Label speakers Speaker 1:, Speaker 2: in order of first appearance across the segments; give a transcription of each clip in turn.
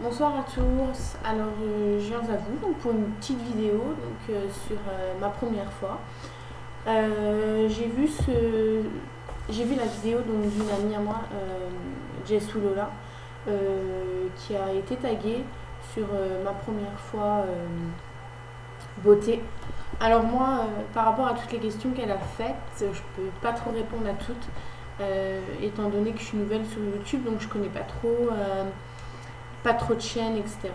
Speaker 1: Bonsoir à tous. Alors, je viens à vous donc, pour une petite vidéo sur ma première fois. J'ai vu la vidéo d'une amie à moi, Jessou Lola, qui a été taguée sur ma première fois beauté. Alors moi, par rapport à toutes les questions qu'elle a faites, je peux pas trop répondre à toutes, étant donné que je suis nouvelle sur YouTube, donc je connais pas trop de chaînes, etc.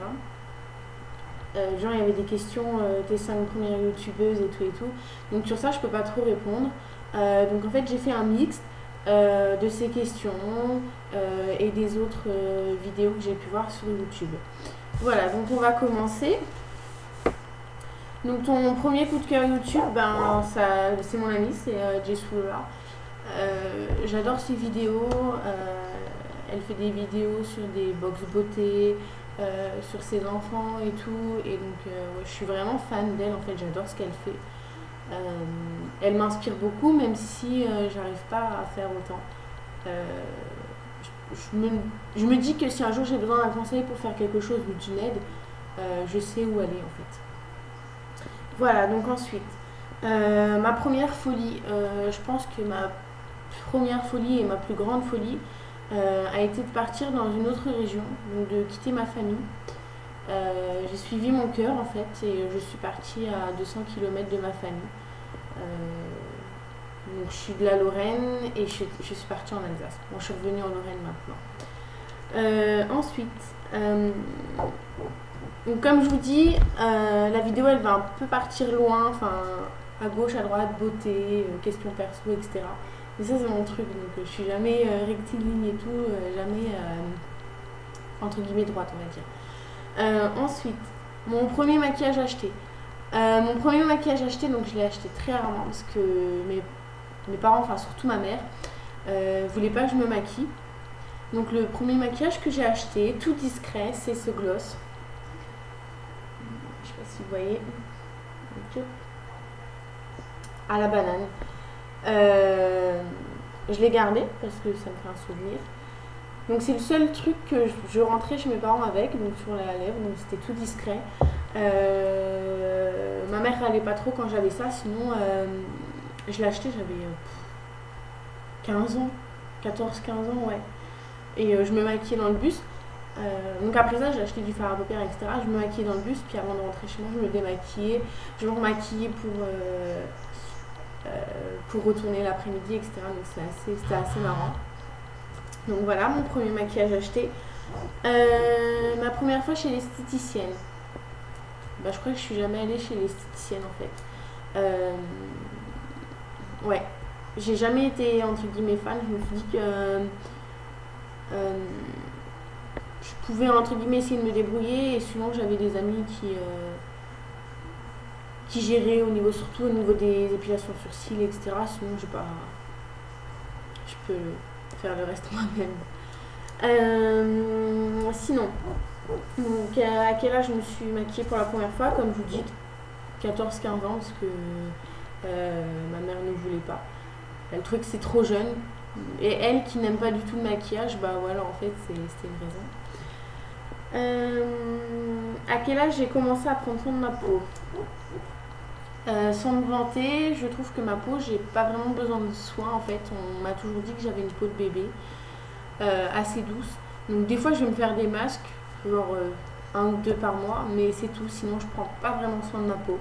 Speaker 1: Genre, il y avait des questions, tes 5 premières youtubeuses et tout et tout. Donc, sur ça, je peux pas trop répondre. Donc, en fait, j'ai fait un mix de ces questions et des autres vidéos que j'ai pu voir sur YouTube. Voilà, donc on va commencer. Donc, ton premier coup de cœur YouTube, c'est mon ami, c'est Jessou Lola. J'adore ses vidéos. Elle fait des vidéos sur des box beauté, sur ses enfants et tout. Et donc, ouais, je suis vraiment fan d'elle. En fait, j'adore ce qu'elle fait. Elle m'inspire beaucoup, même si j'arrive pas à faire autant. Euh, je me dis que si un jour j'ai besoin d'un conseil pour faire quelque chose ou d'une aide, je sais où aller en fait. Voilà, donc ensuite, ma première folie, je pense que ma première folie et ma plus grande folie a été de partir dans une autre région, donc de quitter ma famille. J'ai suivi mon cœur en fait et je suis partie à 200 km de ma famille. Euh, donc je suis de la Lorraine et je suis partie en Alsace. Bon, je suis revenue en Lorraine maintenant. Ensuite, donc comme je vous dis, la vidéo elle va un peu partir loin, enfin à gauche, à droite, beauté, questions perso, etc. Mais ça c'est mon truc, donc je suis jamais rectiligne et tout, jamais entre guillemets droite on va dire. Ensuite, mon premier maquillage acheté. Mon premier maquillage acheté, donc je l'ai acheté très rarement parce que mes parents, enfin surtout ma mère, voulaient pas que je me maquille. Donc le premier maquillage que j'ai acheté, tout discret, c'est ce gloss. Je sais pas si vous voyez. À la banane. Je l'ai gardé parce que ça me fait un souvenir. Donc c'est le seul truc que je rentrais chez mes parents avec, donc sur la lèvre, donc c'était tout discret. Ma mère allait pas trop quand j'avais ça, sinon je l'ai acheté, j'avais 15 ans, 14-15 ans, ouais. Et je me maquillais dans le bus. Donc après ça, j'ai acheté du fard à paupières, etc. Je me maquillais dans le bus, puis avant de rentrer chez moi, je me démaquillais. Je me remaquillais pour retourner l'après-midi, etc. Donc c'était assez marrant. Donc voilà, mon premier maquillage acheté. Ma première fois chez l'esthéticienne. Je crois que je suis jamais allée chez l'esthéticienne en fait. Ouais, j'ai jamais été entre guillemets fan. Je me suis dit que je pouvais entre guillemets essayer de me débrouiller et sinon j'avais des amis qui géraient surtout au niveau des épilations sourcils, etc. Sinon je peux faire le reste moi-même. Sinon, donc à quel âge je me suis maquillée pour la première fois? Comme je vous dis, 14-15 ans parce que ma mère ne voulait pas. Elle trouvait que c'est trop jeune. Et elle qui n'aime pas du tout le maquillage, voilà, en fait, c'était une raison. À quel âge j'ai commencé à prendre soin de ma peau? Sans me vanter, je trouve que ma peau, j'ai pas vraiment besoin de soins en fait. On m'a toujours dit que j'avais une peau de bébé, assez douce. Donc des fois, je vais me faire des masques, genre un ou deux par mois, mais c'est tout. Sinon, je prends pas vraiment soin de ma peau,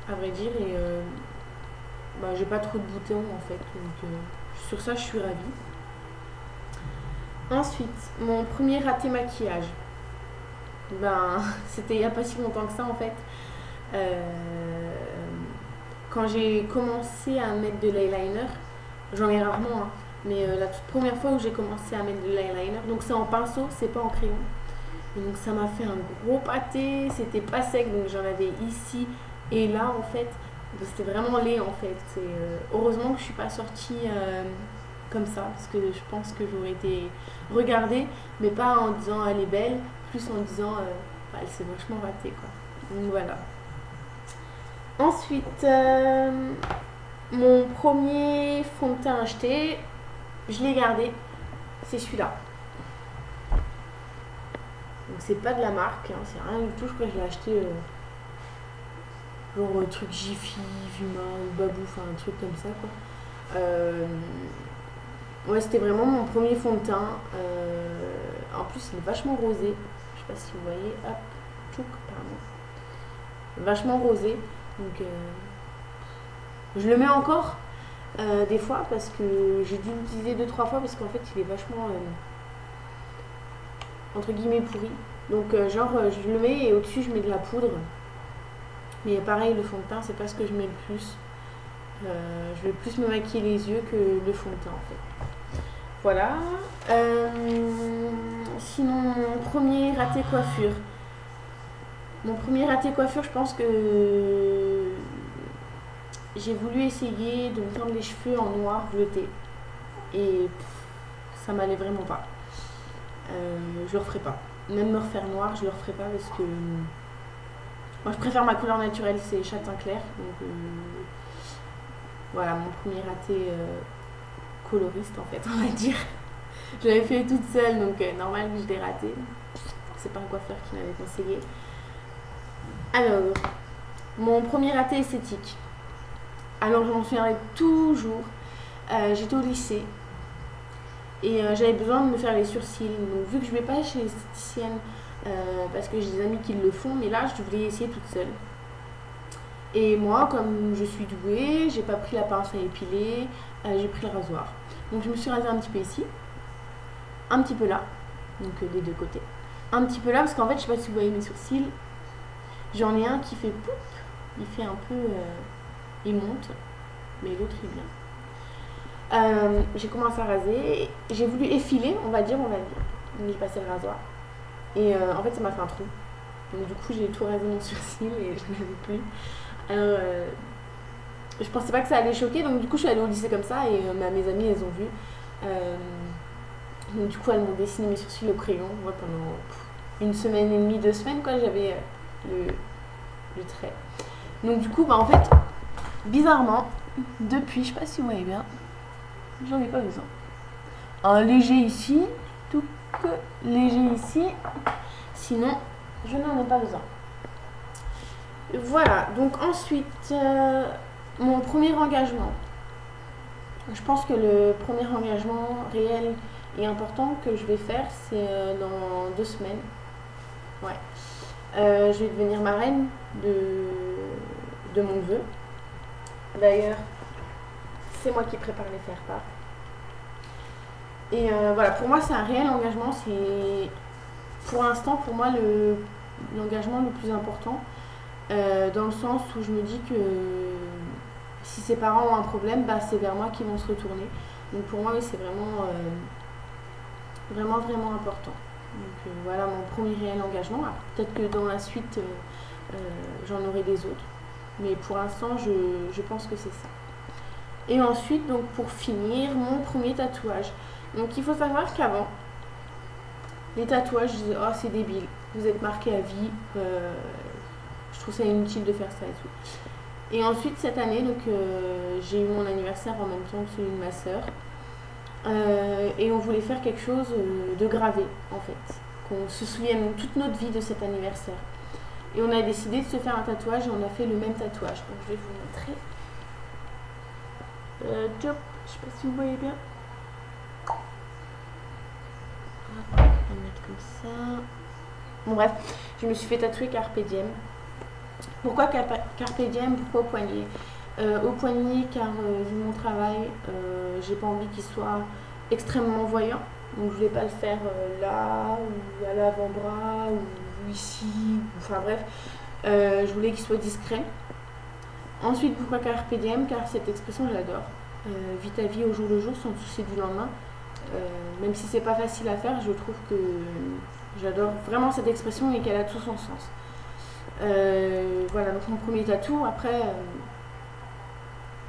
Speaker 1: à vrai dire. Et j'ai pas trop de boutons en fait. Donc sur ça, je suis ravie. Ensuite, mon premier raté maquillage. C'était il y a pas si longtemps que ça en fait. Quand j'ai commencé à mettre de l'eyeliner, j'en ai rarement, hein, mais la toute première fois où j'ai commencé à mettre de l'eyeliner, donc c'est en pinceau, c'est pas en crayon. Et donc ça m'a fait un gros pâté, c'était pas sec, donc j'en avais ici et là en fait. C'était vraiment laid en fait. Heureusement que je suis pas sortie comme ça, parce que je pense que j'aurais été regardée, mais pas en disant elle est belle, plus en disant elle s'est vachement ratée quoi. Donc voilà. Ensuite, mon premier fond de teint acheté, je l'ai gardé, c'est celui-là. Donc c'est pas de la marque, hein, c'est rien du tout. Je crois que je l'ai acheté genre un truc Jiffy, Vuma ou Babou, enfin un truc comme ça quoi. Ouais, c'était vraiment mon premier fond de teint. En plus, il est vachement rosé. Je sais pas si vous voyez. Hop, tchouk, pardon. Vachement rosé. Donc, je le mets encore des fois parce que j'ai dû l'utiliser 2-3 fois parce qu'en fait, il est vachement entre guillemets pourri. Donc, je le mets et au-dessus, je mets de la poudre. Mais pareil, le fond de teint, c'est pas ce que je mets le plus. Je vais plus me maquiller les yeux que le fond de teint en fait. Voilà. Sinon, mon premier raté coiffure. Mon premier raté coiffure, je pense que j'ai voulu essayer de me teindre les cheveux en noir bleuté. Et ça m'allait vraiment pas. Je le referai pas. Même me refaire noir, je le referai pas parce que moi je préfère ma couleur naturelle, c'est châtain clair. Donc voilà, mon premier raté coloriste en fait, on va dire. Je l'avais fait toute seule, donc normal que je l'ai raté. C'est pas un coiffeur qui m'avait conseillé. Alors, mon premier raté esthétique. Alors, je m'en souviendrai toujours. J'étais au lycée et j'avais besoin de me faire les sourcils. Donc, vu que je vais pas chez l'esthéticienne parce que j'ai des amis qui le font, mais là, je voulais essayer toute seule. Et moi, comme je suis douée, j'ai pas pris la pince à épiler, j'ai pris le rasoir. Donc, je me suis rasée un petit peu ici, un petit peu là, donc des deux côtés. Un petit peu là, parce qu'en fait, je sais pas si vous voyez mes sourcils, j'en ai un qui fait poup, il fait un peu, il monte, mais l'autre il vient. J'ai commencé à raser, j'ai voulu effiler, on va dire. Donc j'ai passé le rasoir. Et en fait, ça m'a fait un trou. Donc du coup, j'ai tout rasé mon sourcil et je n'en avais plus. Alors, je pensais pas que ça allait choquer, donc du coup, je suis allée au lycée comme ça et mes amies, elles ont vu. Donc du coup, elles m'ont dessiné mes sourcils au crayon. Moi, pendant une semaine et demie, 2 semaines, quoi, j'avais le trait. Donc du coup, en fait, bizarrement, depuis, je sais pas si vous voyez bien, j'en ai pas besoin. Un léger ici, tout que léger ici, sinon, je n'en ai pas besoin. Voilà, donc ensuite, mon premier engagement. Je pense que le premier engagement réel et important que je vais faire, c'est dans 2 semaines. Ouais. Je vais devenir marraine de mon neveu. D'ailleurs, c'est moi qui prépare les faire-part. Et voilà, pour moi, c'est un réel engagement. C'est pour l'instant, pour moi, l'engagement le plus important. Dans le sens où je me dis que si ses parents ont un problème, bah, c'est vers moi qu'ils vont se retourner. Donc pour moi, oui, c'est vraiment, vraiment important. Donc voilà mon premier réel engagement. Alors, peut-être que dans la suite, j'en aurai des autres. Mais pour l'instant, je pense que c'est ça. Et ensuite, donc pour finir, mon premier tatouage. Donc il faut savoir qu'avant, les tatouages, je disais, oh c'est débile, vous êtes marqué à vie. Je trouve ça inutile de faire ça et tout. Et ensuite, cette année, donc, j'ai eu mon anniversaire en même temps que celui de ma sœur. Et on voulait faire quelque chose de gravé, en fait. Qu'on se souvienne toute notre vie de cet anniversaire. Et on a décidé de se faire un tatouage et on a fait le même tatouage. Donc, je vais vous montrer. Je ne sais pas si vous voyez bien. On va mettre comme ça. Bon, bref, je me suis fait tatouer Carpe Diem. Pourquoi Carpe Diem? Pourquoi au poignet? Au poignet, car vu mon travail, j'ai pas envie qu'il soit extrêmement voyant. Donc je voulais pas le faire là, ou à l'avant-bras, ou ici, enfin bref. Je voulais qu'il soit discret. Ensuite, pourquoi Carpe Diem? Car cette expression, je l'adore. Vis ta vie au jour le jour sans te soucier du lendemain. Même si c'est pas facile à faire, je trouve que j'adore vraiment cette expression et qu'elle a tout son sens. Voilà, donc mon premier tatou. Après,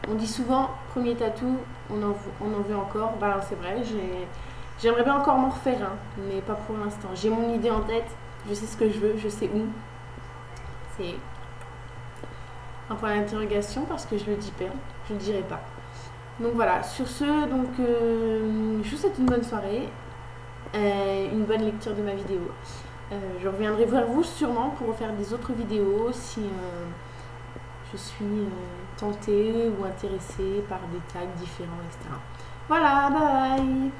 Speaker 1: on dit souvent premier tatou, on en veut encore. Bah, c'est vrai, j'aimerais bien encore m'en refaire un, mais pas pour l'instant. J'ai mon idée en tête, je sais ce que je veux, je sais où. C'est un point d'interrogation parce que je le dis pas, je le dirai pas. Donc voilà, sur ce, donc, je vous souhaite une bonne soirée, une bonne lecture de ma vidéo. Je reviendrai vers vous sûrement pour faire des autres vidéos si je suis tentée ou intéressée par des tags différents, etc. Voilà, bye!